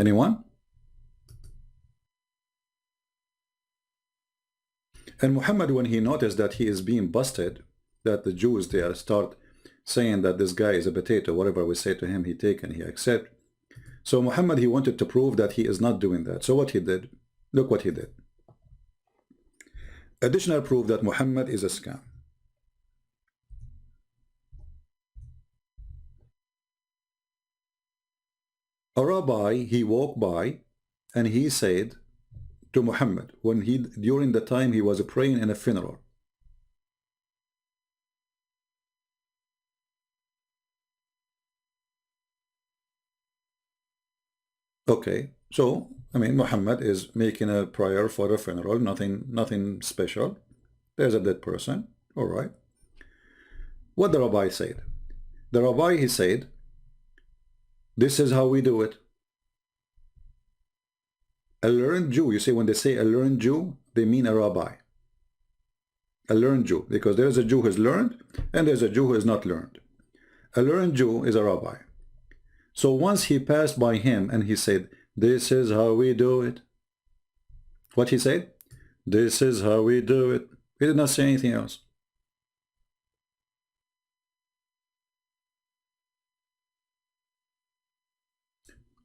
Anyone? And Muhammad, when he noticed that he is being busted, that the Jews there start saying that this guy is a potato, whatever we say to him, he take and he accept. So Muhammad, he wanted to prove that he is not doing that. So what he did, look what he did. Additional proof that Muhammad is a scam. A rabbi, he walked by and he said to Muhammad, when during the time he was praying in a funeral, okay, so I mean Muhammad is making a prayer for a funeral, nothing special. There's a dead person, all right. What the rabbi said? The rabbi, he said, this is how we do it. A learned Jew, you see, when they say a learned Jew, they mean a rabbi. A learned Jew, because there's a Jew who is learned and there's a Jew who is not learned. A learned Jew is a rabbi. So once he passed by him and he said, this is how we do it. What he said? This is how we do it. He did not say anything else.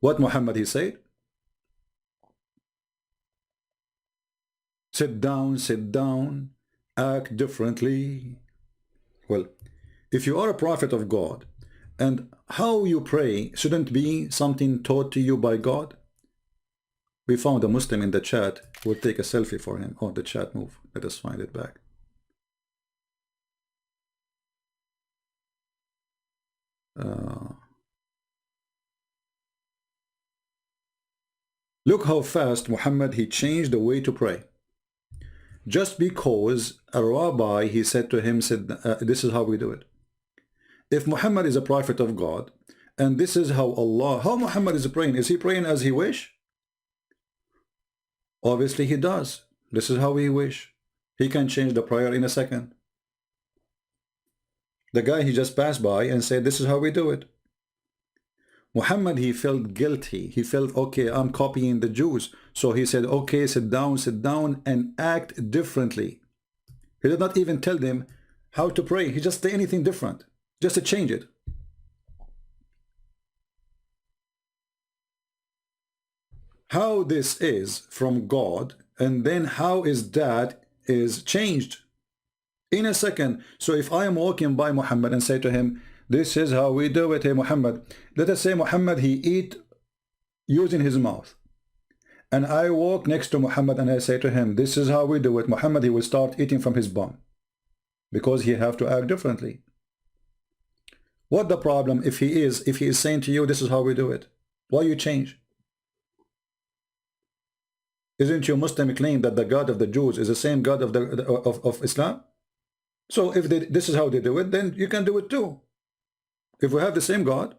What Muhammad he said? Sit down, act differently. Well, if you are a prophet of God, and how you pray shouldn't be something taught to you by God. We found a Muslim in the chat. We'll take a selfie for him. Oh, the chat move. Let us find it back. Look how fast Muhammad, he changed the way to pray. Just because a rabbi, he said to him, this is how we do it. If Muhammad is a prophet of God, and this is how Muhammad is praying, is he praying as he wish? Obviously he does. This is how he wish. He can change the prayer in a second. The guy, he just passed by and said, this is how we do it. Muhammad, he felt guilty. He felt, okay, I'm copying the Jews. So he said, okay, sit down and act differently. He did not even tell them how to pray. He just did anything different, just to change it. How this is from God, and then how is that is changed in a second. So if I am walking by Muhammad and say to him, this is how we do it, hey Muhammad. Let us say Muhammad, he eat using his mouth. And I walk next to Muhammad and I say to him, this is how we do it. Muhammad, he will start eating from his bum. Because he have to act differently. What the problem if he is saying to you, this is how we do it? Why you change? Isn't your Muslim claim that the God of the Jews is the same God of Islam? So if this is how they do it, then you can do it too. If we have the same God,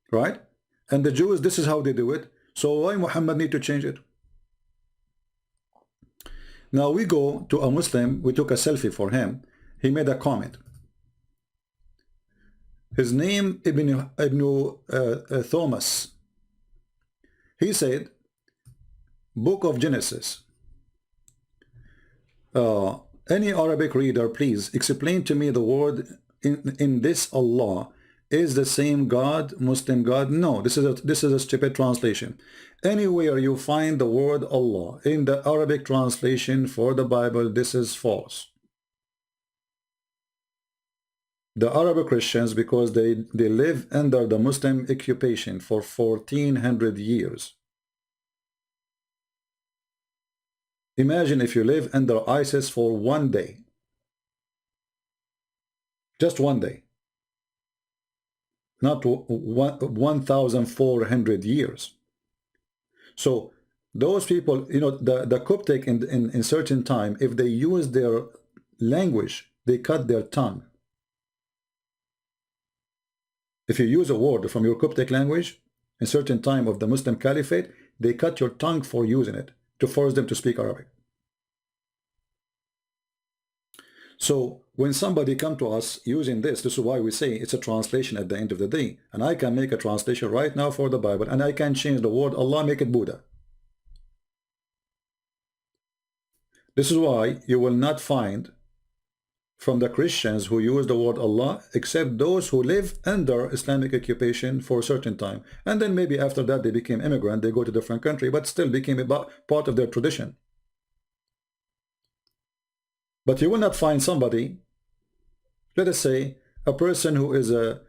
right? And the Jews, this is how they do it. So why Muhammad need to change it? Now we go to a Muslim, we took a selfie for him. He made a comment. His name Ibn Thomas. He said, Book of Genesis. Any Arabic reader, please explain to me the word in this Allah is the same God, Muslim God. No, this is a stupid translation. Anywhere you find the word Allah in the Arabic translation for the Bible, this is false. The Arab Christians, because they live under the Muslim occupation for 1400 years. Imagine if you live under ISIS for one day. Just one day. Not 1,400 years. So those people, you know, the Coptic in certain time, if they use their language, they cut their tongue. If you use a word from your Coptic language, in certain time of the Muslim Caliphate, they cut your tongue for using it, to force them to speak Arabic. So when somebody come to us using this is why we say it's a translation at the end of the day. And I can make a translation right now for the Bible, and I can change the word Allah, make it Buddha. This is why you will not find from the Christians who use the word Allah, except those who live under Islamic occupation for a certain time. And then maybe after that they became immigrant, they go to different country, but still became a part of their tradition. But you will not find somebody, let us say, a person who is a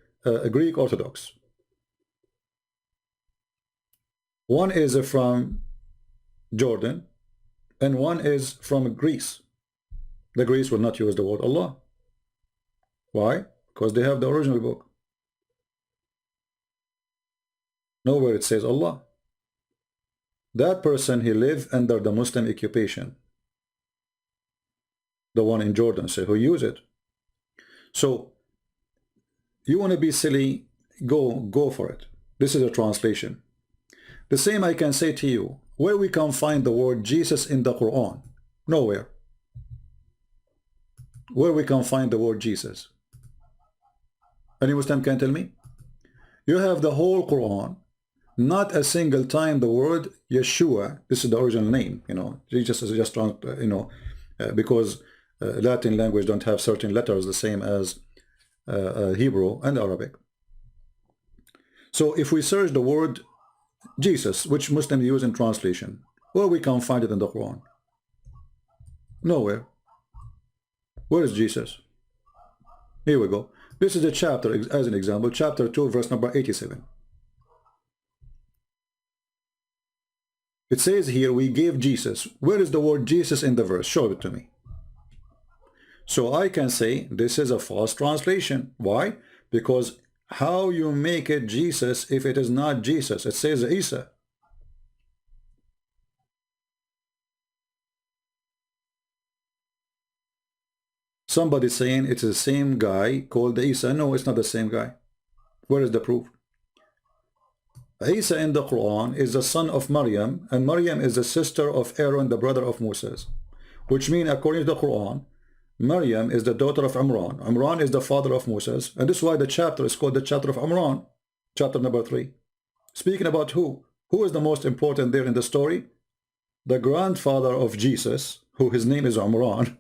Greek Orthodox. One is from Jordan, and one is from Greece. The Greeks will not use the word Allah. Why? Because they have the original book. Nowhere it says Allah. That person, he lived under the Muslim occupation. The one in Jordan, say, who use it. So, you want to be silly, go for it. This is a translation. The same I can say to you, where we can find the word Jesus in the Quran? Nowhere. Where we can find the word Jesus? Any Muslim can tell me? You have the whole Quran, not a single time the word Yeshua, this is the original name, Jesus is just, because Latin language don't have certain letters the same as Hebrew and Arabic. So if we search the word Jesus, which Muslims use in translation, where we can find it in the Quran? Nowhere. Where is Jesus? Here we go. This is a chapter, as an example, chapter 2, verse number 87. It says here, we gave Jesus. Where is the word Jesus in the verse? Show it to me. So I can say this is a false translation. Why? Because how you make it Jesus if it is not Jesus? It says Isa. Somebody saying it's the same guy called Isa. No, it's not the same guy. Where is the proof? Isa in the Quran is the son of Maryam, and Maryam is the sister of Aaron, the brother of Moses. Which means, according to the Quran, Maryam is the daughter of Imran. Imran is the father of Moses. And this is why the chapter is called the chapter of Imran. Chapter number 3. Speaking about who? Who is the most important there in the story? The grandfather of Jesus, who his name is Imran.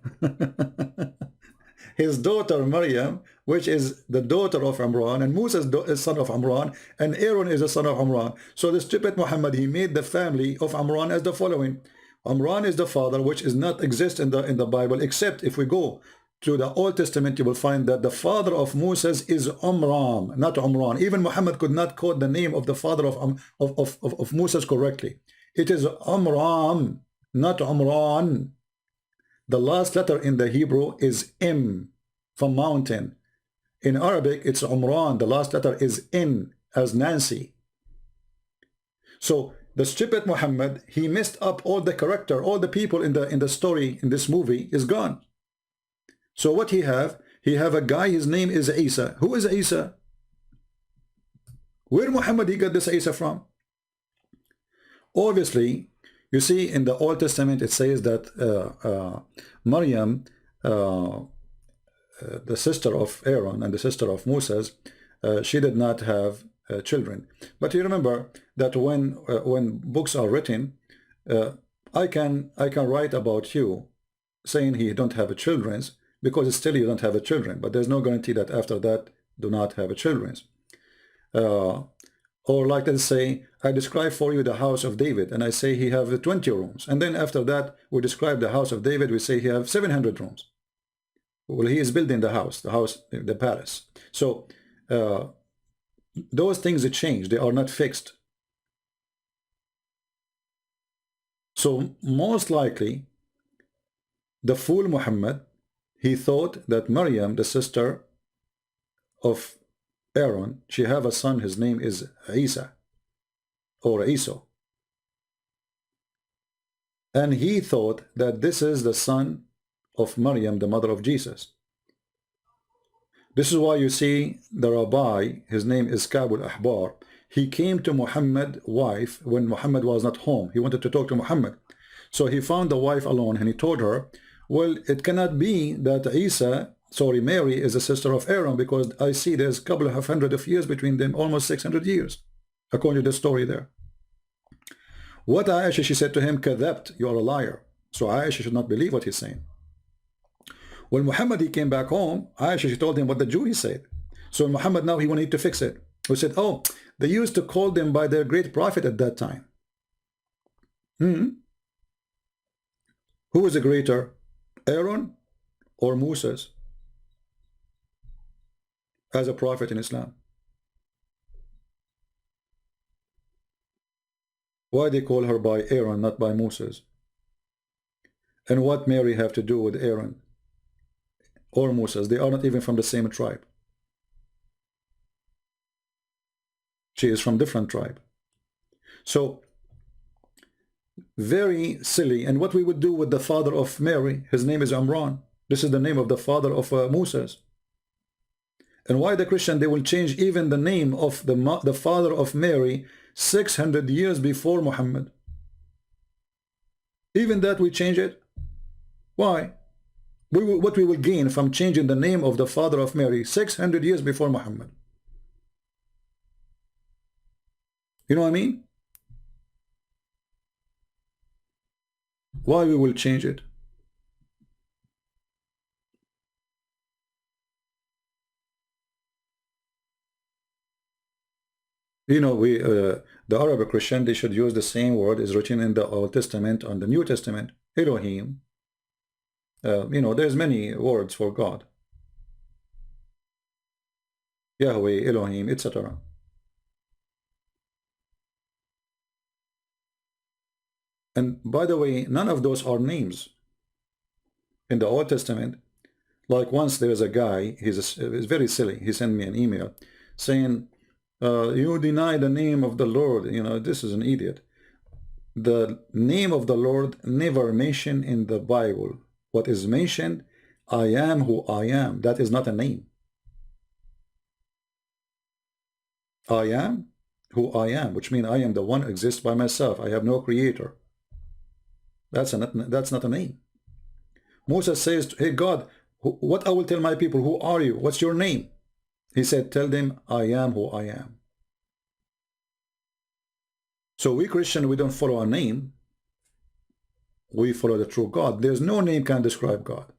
His daughter Maryam, which is the daughter of Imran, and Moses is son of Imran, and Aaron is the son of Imran. So the stupid Muhammad, he made the family of Imran as the following. Imran is the father, which is not exist in the Bible, except if we go to the Old Testament, you will find that the father of Moses is Amram, not Imran. Even Muhammad could not quote the name of the father of Moses correctly. It is Amram, not Imran. The last letter in the Hebrew is M, from mountain. In Arabic, it's Umran. The last letter is N, as Nancy. So the stupid Muhammad, he messed up all the character, all the people in the story, in this movie, is gone. So what he have a guy, his name is Isa. Who is Isa? Where Muhammad he got this Isa from? Obviously, you see in the Old Testament it says that Maryam, the sister of Aaron and the sister of Moses, she did not have children. But you remember that when books are written, I can write about you saying he don't have a children, because still you don't have a children, but there's no guarantee that after that do not have a children. Or like, let's say, I describe for you the house of David, and I say he have 20 rooms. And then after that, we describe the house of David, we say he have 700 rooms. Well, he is building the house, the palace. So those things change. They are not fixed. So most likely, the fool Muhammad, he thought that Maryam, the sister of Aaron, she have a son, his name is Isa or Isa, and he thought that this is the son of Maryam, the mother of Jesus. This is why you see the rabbi, his name is Ka'b al-Ahbar, he came to Muhammad's wife when Muhammad was not home. He wanted to talk to Muhammad, so he found the wife alone, and he told her, well, it cannot be that Isa Sorry, Mary is a sister of Aaron, because I see there's a couple of hundred of years between them, almost 600 years, according to the story there. What Aisha, she said to him, Kadhabt, you are a liar. So Aisha should not believe what he's saying. When Muhammad, he came back home, Aisha, she told him what the Jew he said. So Muhammad, now he wanted to fix it. He said, oh, they used to call them by their great prophet at that time. Who was the greater, Aaron or Moses, as a prophet in Islam? Why they call her by Aaron, not by Moses? And what Mary have to do with Aaron or Moses? They are not even from the same tribe. She is from different tribe. So very silly. And what we would do with the father of Mary, his name is Imran. This is the name of the father of Moses. And why the Christian, they will change even the name of the father of Mary 600 years before Muhammad. Even that we change it. Why? What we will gain from changing the name of the father of Mary 600 years before Muhammad? You know what I mean? Why we will change it? You know, the Arab Christian, they should use the same word is written in the Old Testament and the New Testament. Elohim. You know, there's many words for God. Yahweh, Elohim, etc. And by the way, none of those are names. In the Old Testament, like once there's a guy, he's very silly. He sent me an email saying, you deny the name of the Lord. You know, this is an idiot. The name of the Lord never mentioned in the Bible. What is mentioned, I am who I am. That is not a name. I am who I am, which means I am the one who exists by myself. I have no creator. That's not a name. Moses says, hey God, what I will tell my people, who are you? What's your name? He said, tell them I am who I am. So we Christian, we don't follow a name. We follow the true God. There's no name can describe God.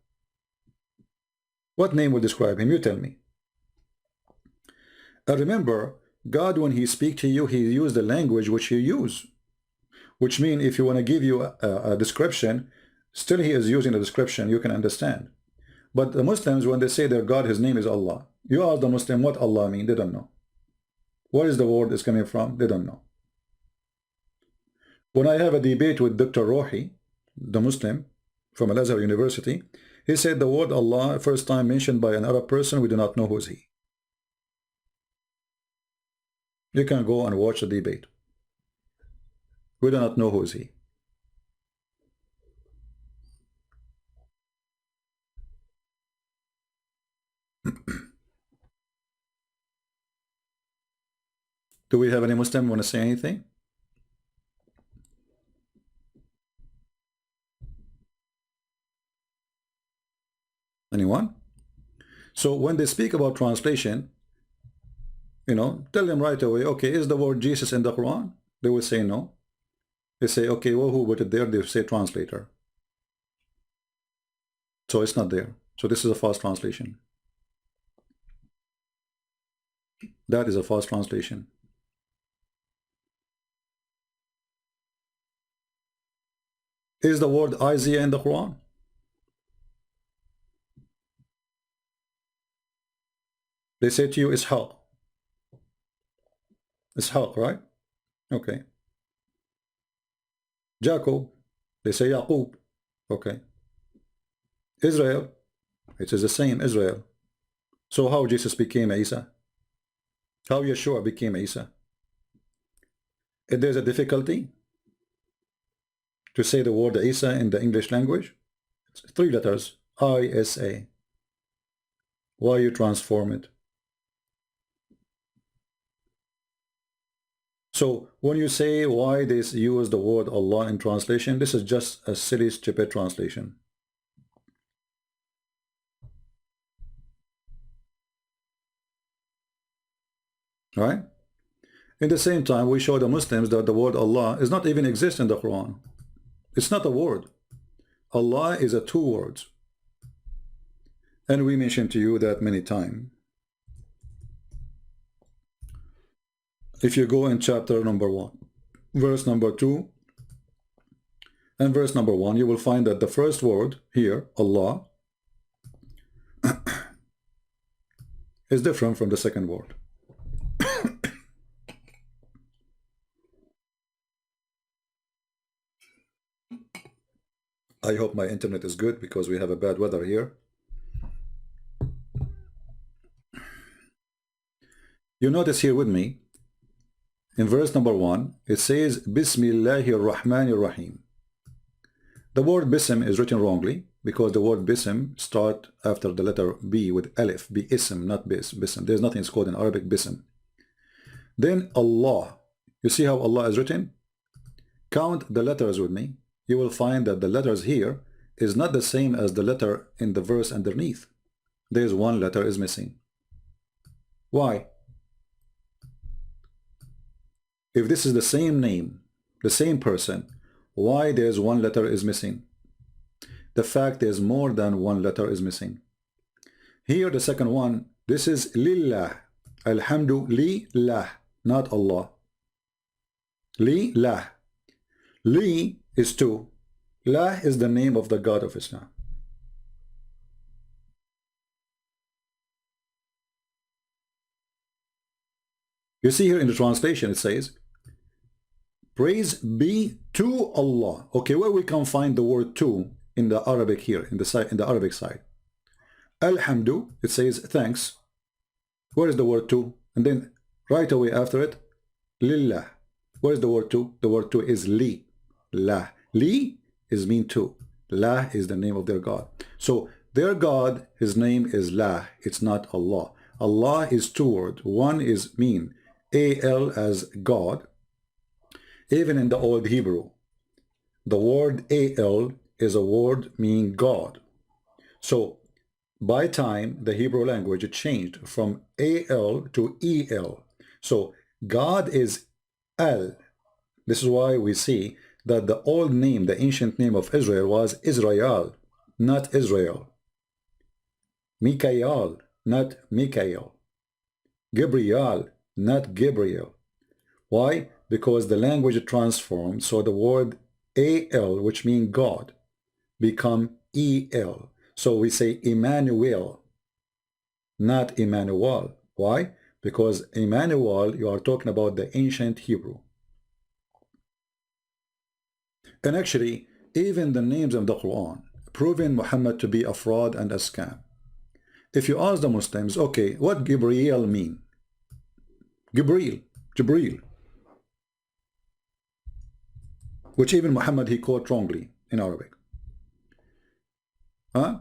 What name will describe him? You tell me. Remember, God, when he speaks to you, he used the language which he used. Which means if you want to give you a description, still he is using a description you can understand. But the Muslims, when they say their God, his name is Allah. You ask the Muslim what Allah means, they don't know. Where is the word is coming from? They don't know. When I have a debate with Dr. Rohi, the Muslim from Al-Azhar University, he said the word Allah, first time mentioned by an Arab person, we do not know who is he. You can go and watch the debate. We do not know who is he. Do we have any Muslim want to say anything? Anyone? So when they speak about translation, you know, tell them right away, okay, is the word Jesus in the Quran? They will say no. They say, okay, well, who put it there? They say translator. So it's not there. So this is a false translation. That is a false translation. Is the word Isaiah in the Quran? They say to you, Ishaq. Ishaq, right? Okay. Jacob, they say Yaqub. Okay. Israel, it is the same, Israel. So how Jesus became Isa? How Yeshua became Isa? If there's a difficulty to say the word Isa in the English language, it's 3 letters, I-S-A. Why you transform it? So when you say why they use the word Allah in translation, this is just a silly, stupid translation. right? In the same time, we show the Muslims that the word Allah is not even exist in the Quran. It's not a word. Allah is a two words. And we mentioned to you that many times. If you go in chapter number 1, verse number 2, and verse number 1, you will find that the first word here, Allah, is different from the second word. I hope my internet is good because we have a bad weather here. You notice here with me, in verse number 1, it says, Bismillahir Rahmanir Rahim. The word Bism is written wrongly because the word Bism start after the letter B with Alif, Bi-ism, not Bism. There's nothing called in Arabic Bism. Then Allah. You see how Allah is written? Count the letters with me. You will find that the letters here is not the same as the letter in the verse underneath. There's one letter is missing. Why? If this is the same name, the same person, why there's one letter is missing? The fact is more than one letter is missing. Here the second one, this is Lillah. Alhamdulillah, not Allah. Lillah. Li is two. Lah is the name of the God of Islam. You see here in the translation it says, praise be to Allah. Okay, where we can find the word to in the Arabic here, in the Arabic side. Alhamdu, it says thanks. Where is the word to? And then right away after it, Lillah. Where is the word to? The word to is Li. La. Li is mean to. La is the name of their God. So their God, his name is La. It's not Allah. Allah is two words. One is mean Al as God. Even in the old Hebrew, the word Al is a word meaning God. So by time, the Hebrew language changed from Al to El. So God is Al. This is why we see that the old name, the ancient name of Israel was Israel, not Israel. Mikael, not Mikael. Gabriel, not Gabriel. Why? Because the language transformed, so the word Al, which means God, become El. So we say Emmanuel, not Emmanuel. Why? Because Emmanuel, you are talking about the ancient Hebrew. And actually, even the names of the Quran, proving Muhammad to be a fraud and a scam. If you ask the Muslims, okay, what Gabriel mean? Jibreel. Which even Muhammad, he quote wrongly in Arabic. Huh?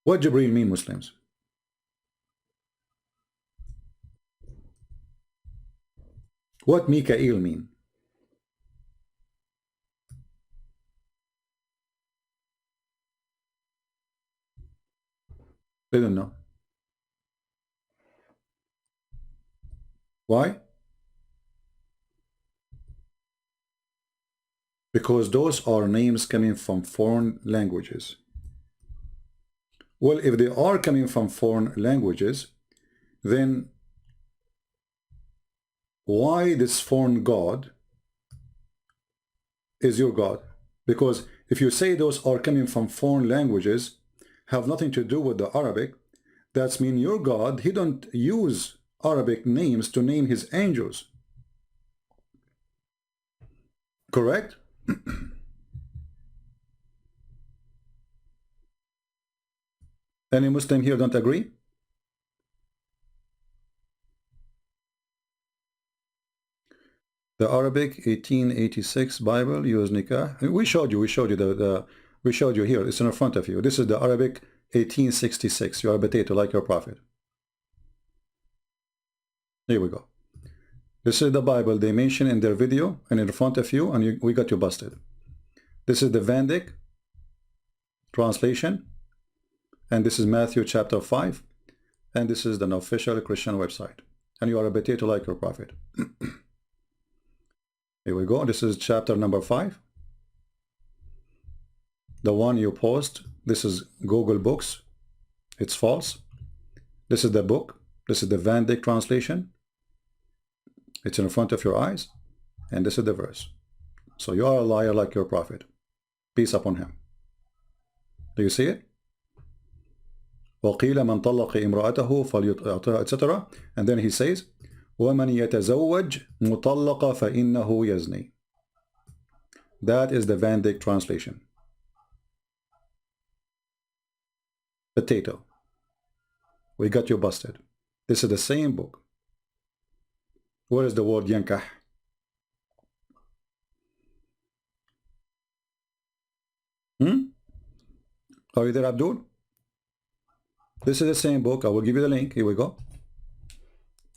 What Jibreel mean, Muslims? What Mikael mean? They don't know. Why? Because those are names coming from foreign languages. Well, if they are coming from foreign languages, then why this foreign God is your God? Because if you say those are coming from foreign languages, have nothing to do with the Arabic, that's mean your God, he don't use Arabic names to name his angels. Correct? Any Muslim here don't agree? The Arabic 1886 Bible use nikah. We showed you here. It's in front of you. This is the Arabic 1866. You are a potato like your prophet. Here we go. This is the Bible they mention in their video and in front of you, and we got you busted. This is the Vandyck translation. And this is Matthew chapter 5. And this is an official Christian website. And you are a potato like your prophet. Here we go. This is chapter number 5. The one you post. This is Google Books. It's false. This is the book. This is the Van Dyck translation. It's in front of your eyes. And this is the verse. So you are a liar like your prophet. Peace upon him. Do you see it? وَقِيلَ مَنْ طَلَّقَ إِمْرَأَتَهُ فَلْيُطِعْهَا, etc. And then he says, وَمَنْ يَتَزَوَّجْ مُطَلَّقَ فَإِنَّهُ يَزْنِي. That is the Van Dyck translation. Potato. We got you busted. This is the same book. Where is the word yankah? Are you there, Abdul? This is the same book. I will give you the link. Here we go.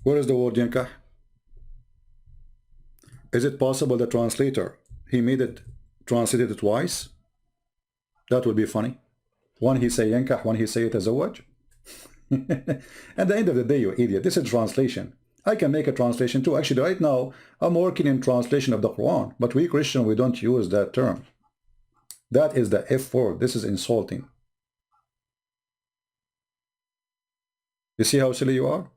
Where is the word yankah? Is it possible the translator, he made it, translated it twice? That would be funny. One he say yankah, one he say it as a word. At the end of the day, you idiot, this is translation. I can make a translation too. Actually, right now, I'm working in translation of the Quran. But we Christian, we don't use that term. That is the F word. This is insulting. You see how silly you are?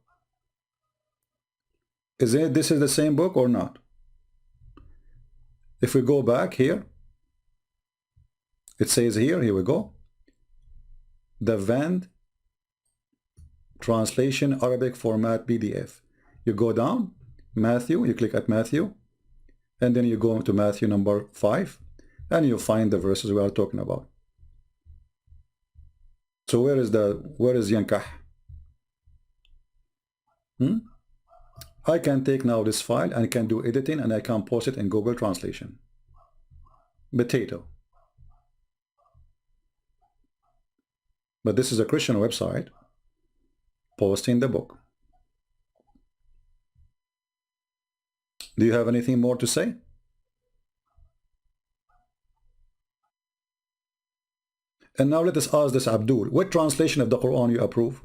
Is it this is the same book or not? If we go back here, it says here we go. The Van translation Arabic format PDF. You go down, Matthew, you click at Matthew, and then you go to Matthew number 5, and you find the verses we are talking about. So where is yankah? I can take now this file and I can do editing and I can post it in Google Translation. Potato. But this is a Christian website posting the book. Do you have anything more to say? And now let us ask this Abdul, what translation of the Quran you approve?